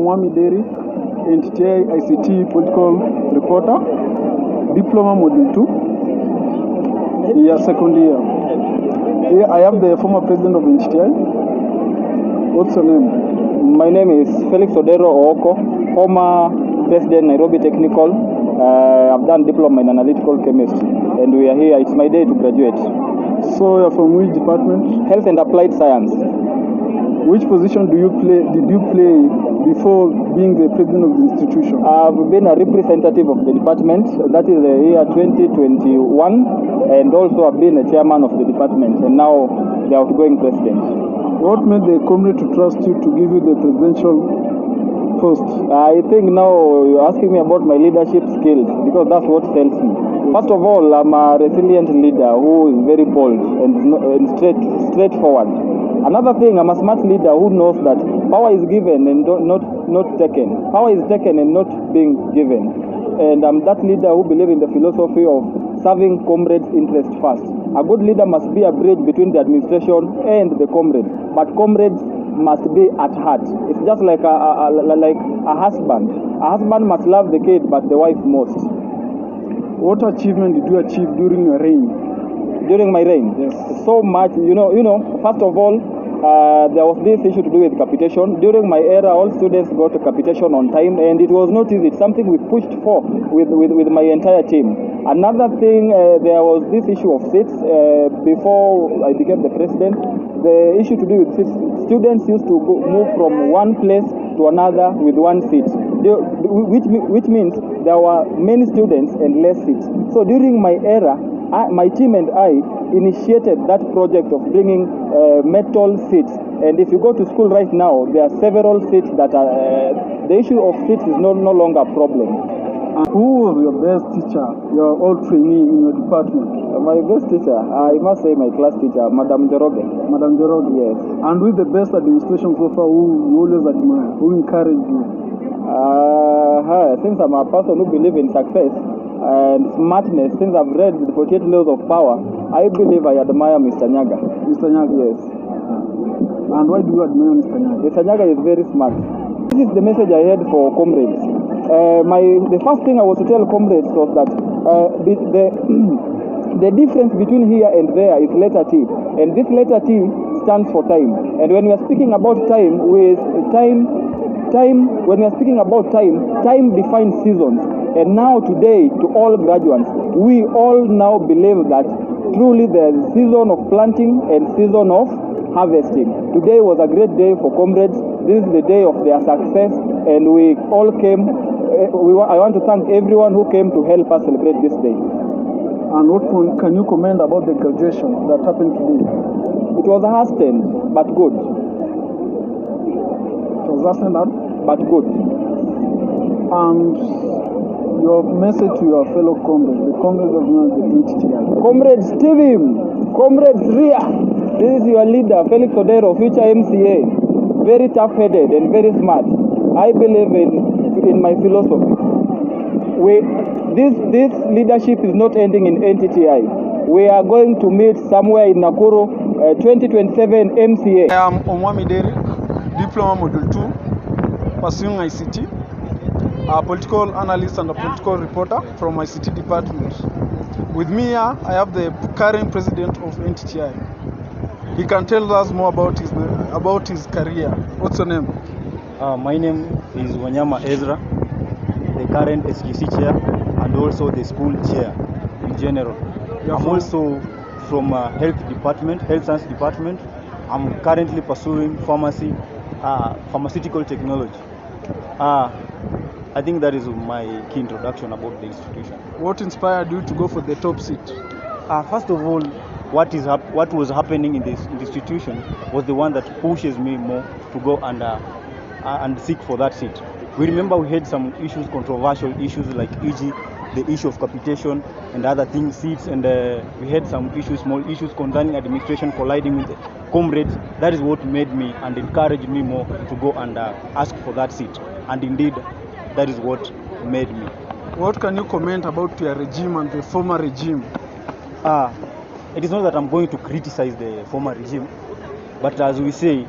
Omwami Derrick, NTTI ICT political reporter, diploma module 2, year second year. Here I have the former president of NTTI. What's your name? My name is Felix Oko, former president Nairobi Technical. I've done diploma in analytical chemistry, and we are here. It's my day to graduate. So you're from which department? Health and Applied Science. Which position did you play before being the president of the institution? I've been a representative of the department. That is the year 2021, and also I've been a chairman of the department, and now the outgoing president. What made the comrade to trust you to give you the presidential post? I think now you're asking me about my leadership skills, because that's what sells me. First of all, I'm a resilient leader who is very bold and straightforward. Another thing, I'm a smart leader who knows that power is given and not taken. Power is taken and not being given. And I'm that leader who believes in the philosophy of serving comrades' interest first. A good leader must be a bridge between the administration and the comrades. But comrades must be at heart. It's just like a husband. A husband must love the kid, but the wife most. What achievement did you achieve during your reign? During my reign? Yes. So much, you know, first of all, there was this issue to do with capitation. During my era, all students got a capitation on time, and it was not easy. It's something we pushed for with my entire team. Another thing, there was this issue of seats. Before I became the president, the issue to do with seats, students used to move from one place to another with one seat, which means there were many students and less seats. So during my era, my team and I initiated that project of bringing metal seats. And if you go to school right now, there are several seats that are, the issue of seats is no longer a problem. And who was your best teacher, your old trainee in your department? My best teacher, I must say my class teacher, Madam Derrick. Madam Derrick? Yes. And with the best administration so far, who you always admire, who encouraged you? Since I'm a person who believes in success and smartness, since I've read the 48 laws of power, I believe I admire Mr. Nyaga. Mr. Nyaga? Yes. And why do you admire Mr. Nyaga? Mr. Nyaga is very smart. This is the message I had for comrades. The first thing I was to tell comrades was that the difference between here and there is letter T, and this letter T stands for time. And when we are speaking about time, time defines seasons. And now today, to all graduates, we all now believe that truly there is season of planting and season of harvesting. Today was a great day for comrades. This is the day of their success, and we all came. I want to thank everyone who came to help us celebrate this day. And what can you comment about the graduation that happened today? It was hastened, but good. It was hastened, but good. And your message to your fellow comrades, the comrades of the NTTI. Comrades, Steven, comrades, Ria. This is your leader, Felix Ayaro, future MCA. Very tough-headed and very smart. I believe in my philosophy. This leadership is not ending in NTTI. We are going to meet somewhere in Nakuru, 2027 MCA. I am Omwami Derrick, diploma module 2, pursuing ICT, a political analyst and a political reporter from ICT department. With me here, I have the current president of NTTI. He can tell us more about his career. What's your name? My name is Wanyama Ezra, the current SGC chair and also the school chair in general. I'm also from health science department. I'm currently pursuing pharmaceutical technology. I think that is my key introduction about the institution. What inspired you to go for the top seat? First of all, what was happening in this institution was the one that pushes me more to go and seek for that seat. We remember we had some issues, controversial issues like e.g. the issue of capitation and other things, seats, and we had some issues, small issues concerning administration colliding with the comrades. That is what made me and encouraged me more to go and ask for that seat. And indeed, that is what made me. What can you comment about your regime and the former regime? It is not that I'm going to criticize the former regime, but as we say,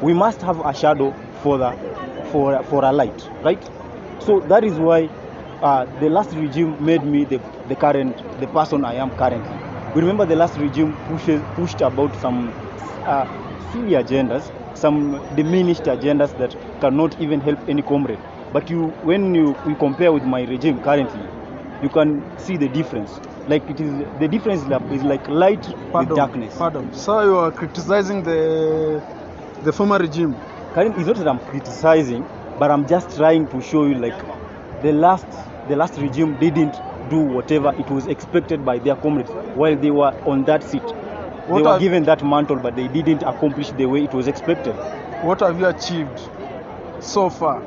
we must have a shadow for for a light, right? So that is why the last regime made me the person I am currently. We remember the last regime pushed about some silly agendas, some diminished agendas that cannot even help any comrade. But when you compare with my regime currently, you can see the difference. Like the difference is like light with darkness. Pardon. So you are criticizing the former regime. Currently, it's not that I'm criticizing, but I'm just trying to show you like the last regime didn't do whatever it was expected by their comrades while they were on that seat. They were given that mantle, but they didn't accomplish the way it was expected. What have you achieved so far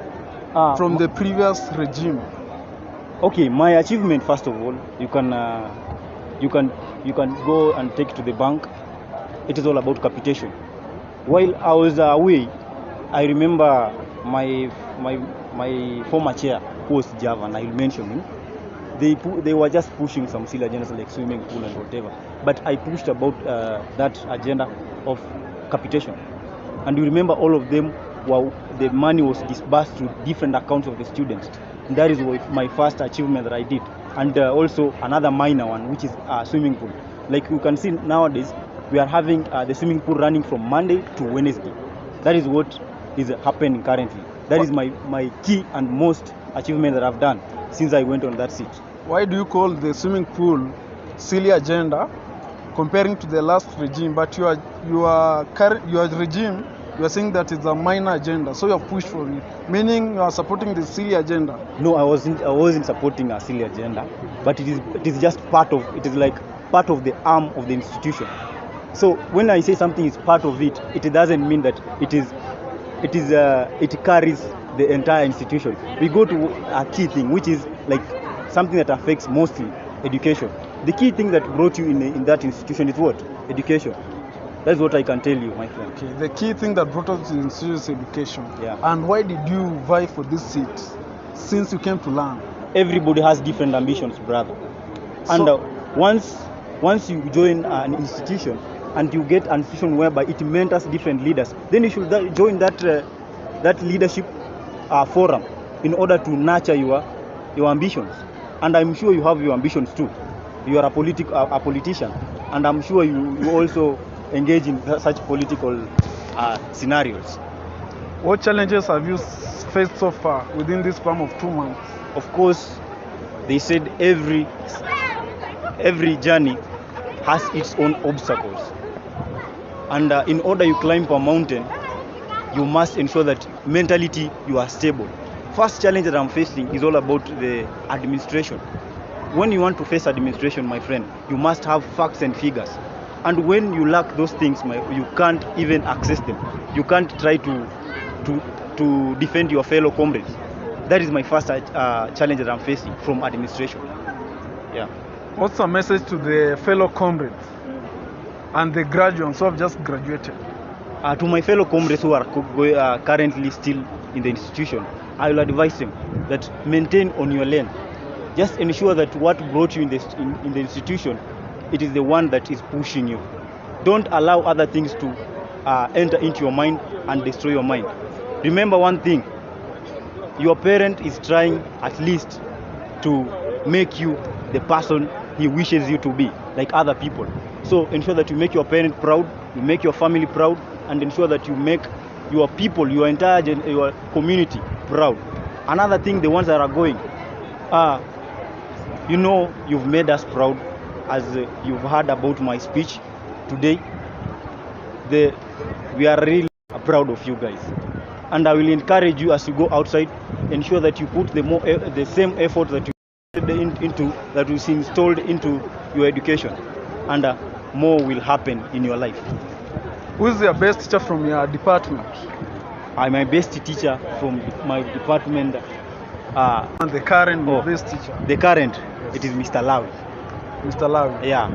from the previous regime? Okay, my achievement, first of all, you can go and take to the bank. It is all about capitation. While I was away, I remember my former chair, who was Java, and I'll mention him. They were just pushing some silly agendas like swimming pool and whatever. But I pushed about that agenda of capitation. And you remember all of them, the money was disbursed to different accounts of the students. And that is my first achievement that I did. And also another minor one, which is swimming pool. Like you can see nowadays, we are having the swimming pool running from Monday to Wednesday. That is what is happening currently. That is my key and most achievement that I've done since I went on that seat. Why do you call the swimming pool silly agenda comparing to the last regime? But your regime, you are saying that it's a minor agenda, so you have pushed for it, meaning you are supporting the silly agenda. No, I wasn't supporting a silly agenda, but it is just part of it. Is like part of the arm of the institution. So when I say something is part of it, it doesn't mean that it carries the entire institution. We go to a key thing, which is like something that affects mostly education. The key thing that brought you in that institution is what? Education. That's what I can tell you, my friend. Okay. The key thing that brought us to the institution is education. Yeah. And why did you vie for this seat since you came to learn? Everybody has different ambitions, brother. And once you join an institution and you get an institution whereby it mentors different leaders, then you should join that leadership forum in order to nurture your ambitions. And I'm sure you have your ambitions too. You are a politician, and I'm sure you also engage in such political scenarios. What challenges have you faced so far within this span of 2 months? Of course, they said every journey has its own obstacles. And in order you climb a mountain, you must ensure that mentally you are stable. First challenge that I'm facing is all about the administration. When you want to face administration, my friend, you must have facts and figures. And when you lack those things, you can't even access them. You can't try to defend your fellow comrades. That is my first challenge that I'm facing from administration. Yeah. What's the message to the fellow comrades and the graduates who have just graduated? To my fellow comrades who are currently still in the institution, I will advise them that maintain on your lane. Just ensure that what brought you in the institution, it is the one that is pushing you. Don't allow other things to enter into your mind and destroy your mind. Remember one thing, your parent is trying at least to make you the person he wishes you to be, like other people. So ensure that you make your parent proud, you make your family proud, and ensure that you make your people, your entire your community proud. Another thing, the ones that are going, you've made us proud, as you've heard about my speech today. We are really proud of you guys, and I will encourage you as you go outside, ensure that you put the same effort that you that was installed into your education, and more will happen in your life. Who is your best teacher from your department? My best teacher from my department. And the current best teacher? The current, it is Mr. Lawi. Mr. Lawi? Yeah.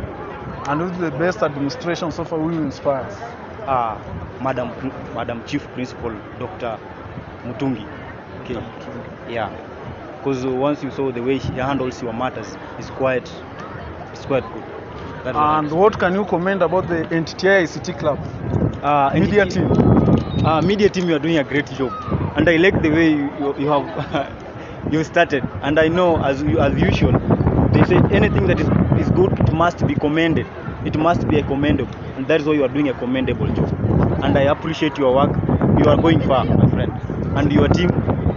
And who's the best administration so far? Who inspires? Madam Chief Principal, Dr. Mutungi. Okay. Yeah. Because once you saw the way she handles your matters, it's quite good. And what can you comment about the NTTI ICT Club? Media team? Media team, you are doing a great job. and I like the way you have you started. And I know, as usual, they say anything that is good, it must be commended. It must be a commendable, and that is why you are doing a commendable job. And I appreciate your work. You are going far, my friend, and your team.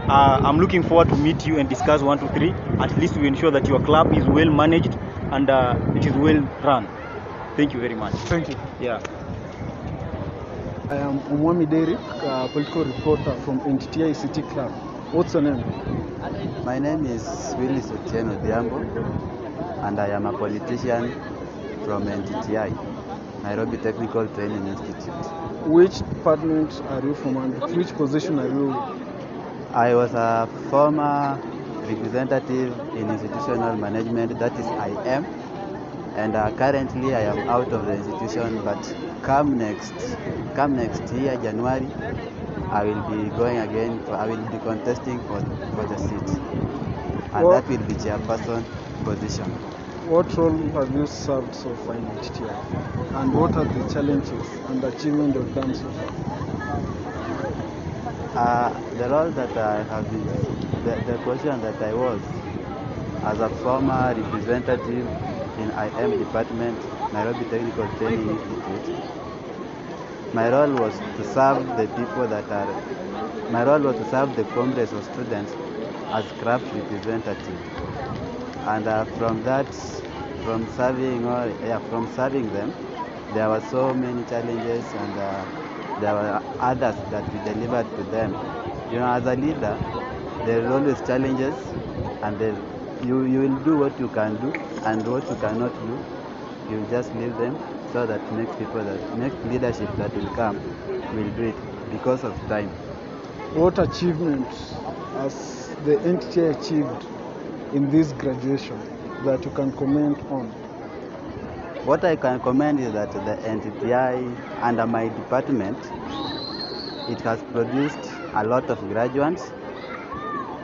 I'm looking forward to meet you and discuss 1, 2, 3. At least we ensure that your club is well managed and it is well run. Thank you very much. Thank you. Yeah. I am Omwami Derrick, political reporter from NTTI City Club. What's your name? My name is Willis Ayaro, and I am a politician from NTTI, Nairobi Technical Training Institute. Which department are you from and which position are you? I was a former representative in institutional management, that is IM, and currently I am out of the institution, but come next year, January, I will be going again, I will be contesting for the seat, and that will be chairperson position. What role have you served so far in NTTI, and what are the challenges and achievements you've done so far? The role that I have been, the position that I was as a former representative in IM department, Nairobi Technical Training Institute. My role was to serve the people my role was to serve the Congress of Students as craft representative. And from serving them, there were so many challenges, and there were others that we delivered to them. You know, as a leader, there are always challenges, and you will do what you can do, and what you cannot do, you just leave them, so that next leadership that will come will do it because of time. What achievements has the NTTI achieved in this graduation that you can comment on? What I can comment is that the NTTI under my department, it has produced a lot of graduates,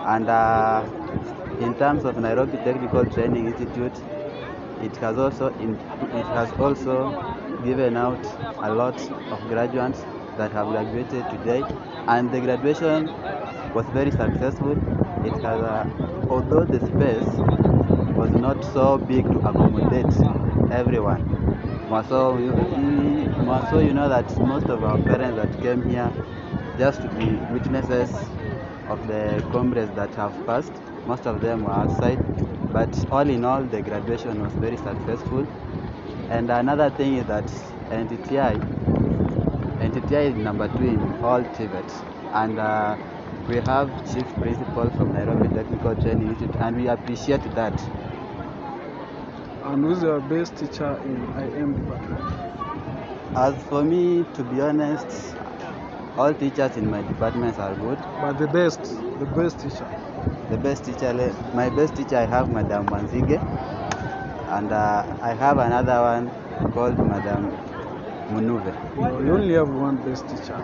and in terms of Nairobi Technical Training Institute, it has also given out a lot of graduates that have graduated today, and the graduation was very successful. It has, although the space was not so big to accommodate everyone. So you know that most of our parents that came here just to be witnesses of the Congress that have passed, most of them were outside. But all in all, the graduation was very successful. And another thing is that NTTI is number 2 in all TVET, and we have chief principal from Nairobi Technical Training Institute, and we appreciate that. And who's your best teacher in IM department? As for me, to be honest, all teachers in my departments are good. But the best teacher? My best teacher, I have Madam Wanzige, and I have another one called Madam Munuve. No, you only have one best teacher.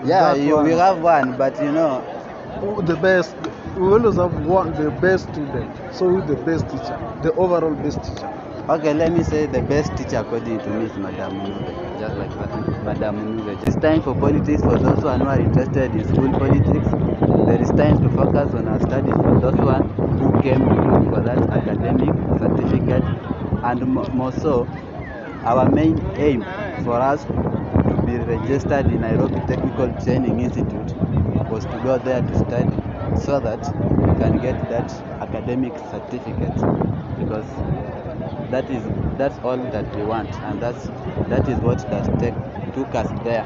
Yeah, we have one, but you know, the best. We always have the best student. So who's the best teacher? The overall best teacher. Okay, let me say the best teacher according to me is Madam Munuve. Just like that, Madam Munuve. It's time for politics for those who are interested in school politics. There is time to focus on our studies for those who came for that academic certificate, and more so, our main aim for us to be registered in Nairobi Technical Training Institute was to go there to study, so that we can get that academic certificate, because that's all that we want, and that is what took us there.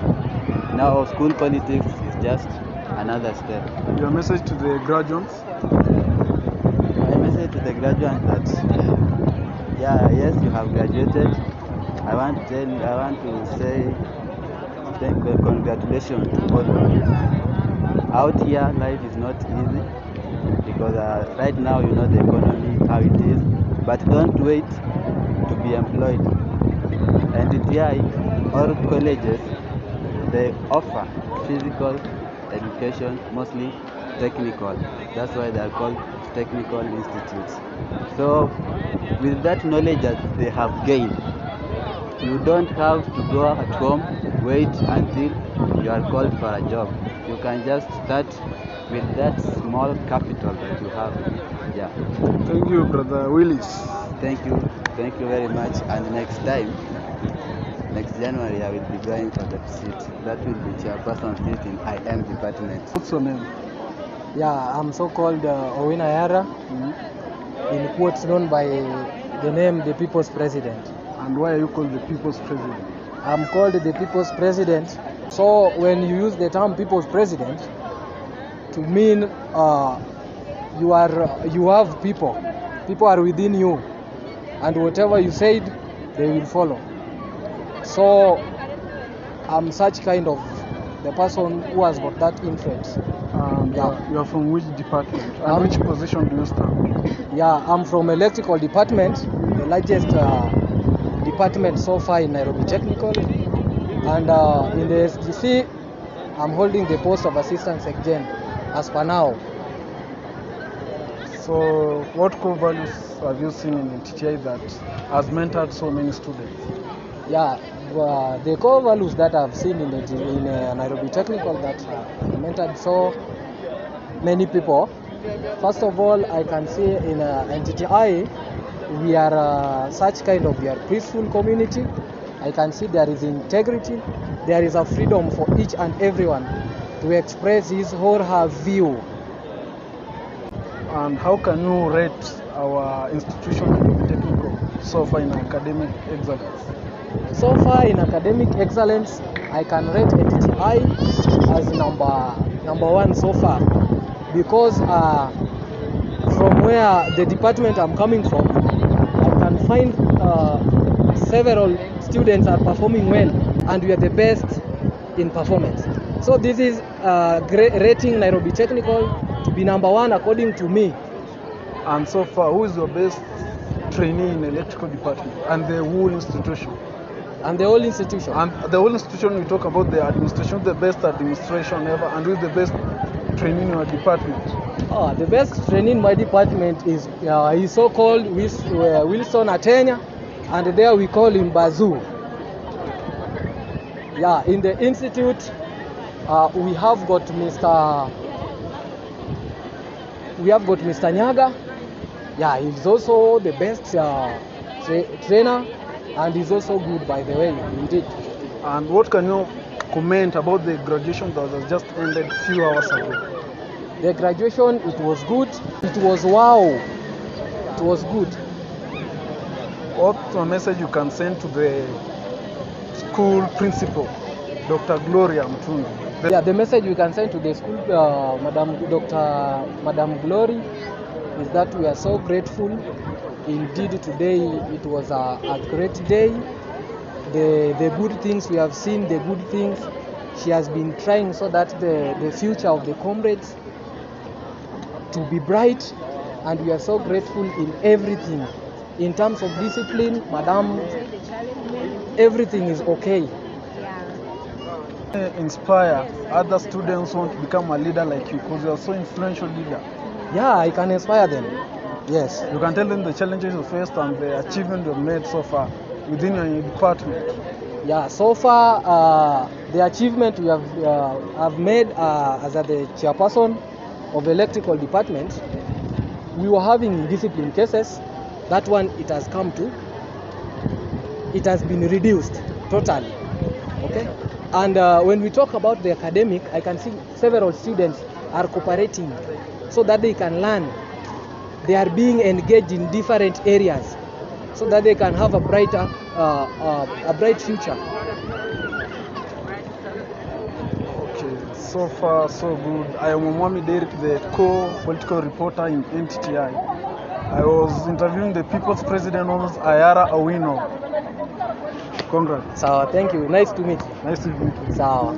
Now school politics is just another step. Your message to the graduates? My message to the graduates that yes, you have graduated. I want to say congratulations to all of you. Out here, life is not easy, because right now you know the economy how it is. But don't wait to be employed. NTTI or colleges, they offer physical education, mostly technical. That's why they are called technical institutes. So with that knowledge that they have gained, you don't have to go at home, wait until you are called for a job. You can just start with that small capital that you have. Yeah. Thank you, Brother Willis. Thank you very much. And next time, next January, I will be going for that seat. That will be chairperson seat in IM department. What's your name? Yeah, I'm so-called Willis Ayaro, in quotes known by the name the People's President. And why are you called the People's President? I'm called the People's President. So when you use the term People's President, to mean you have people. People are within you, and whatever you said, they will follow. So I'm such kind of the person who has got that influence. You are from which department? And which position do you stand? Yeah, I'm from electrical department, the largest department so far in Nairobi Technical. And in the SGC, I'm holding the post of Assistant Secretary as per now. So what core values have you seen in NTTI that has mentored so many students? Yeah, the core values that I've seen in Nairobi Technical that mentored so many people. First of all, I can say in NTTI, we are we are peaceful community. I can see there is integrity. There is a freedom for each and everyone to express his or her view. And how can you rate our institution technical so far in academic excellence? So far in academic excellence, I can rate NTTI as number one so far, because from where the department I'm coming from, I can find several students are performing well, and we are the best in performance. So this is rating Nairobi Technical to be number one according to me. And so far, who is your best trainee in electrical department and the whole institution? And the whole institution. And the whole institution, we talk about the administration, the best administration ever, and who is the best trainee in your department? The best trainee in my department is he's so-called Wilson Atenya, and there we call him Bazoo. Yeah, in the institute, we have got Mr. Nyaga. Yeah, he's also the best trainer, and he's also good, by the way, indeed. And what can you comment about the graduation that has just ended a few hours ago? The graduation, it was good. It was wow. It was good. What's a message you can send to the school principal, Dr. Gloria Mtundu? Yeah, the message we can send to the school, Madam Glory, is that we are so grateful. Indeed, today it was a great day. The good things we have seen, the good things she has been trying, so that the future of the comrades to be bright, and we are so grateful in everything. In terms of discipline, Madam, everything is okay. Inspire other students who want to become a leader like you, because you are so influential leader. Yeah, I can inspire them. Yes. You can tell them the challenges you faced and the achievement you've made so far within your department. Yeah, so far the achievement we have made as the chairperson of the electrical department, we were having discipline cases. That one, it has been reduced totally. Okay. And when we talk about the academic, I can see several students are cooperating so that they can learn. They are being engaged in different areas so that they can have a bright future. Okay, so far so good. I am Omwami Derrick, the co-political reporter in NTTI. I was interviewing the People's President, Ayaro Awino. Congrats. Sawa, thank you. Nice to meet you. Nice to meet you. Sawa.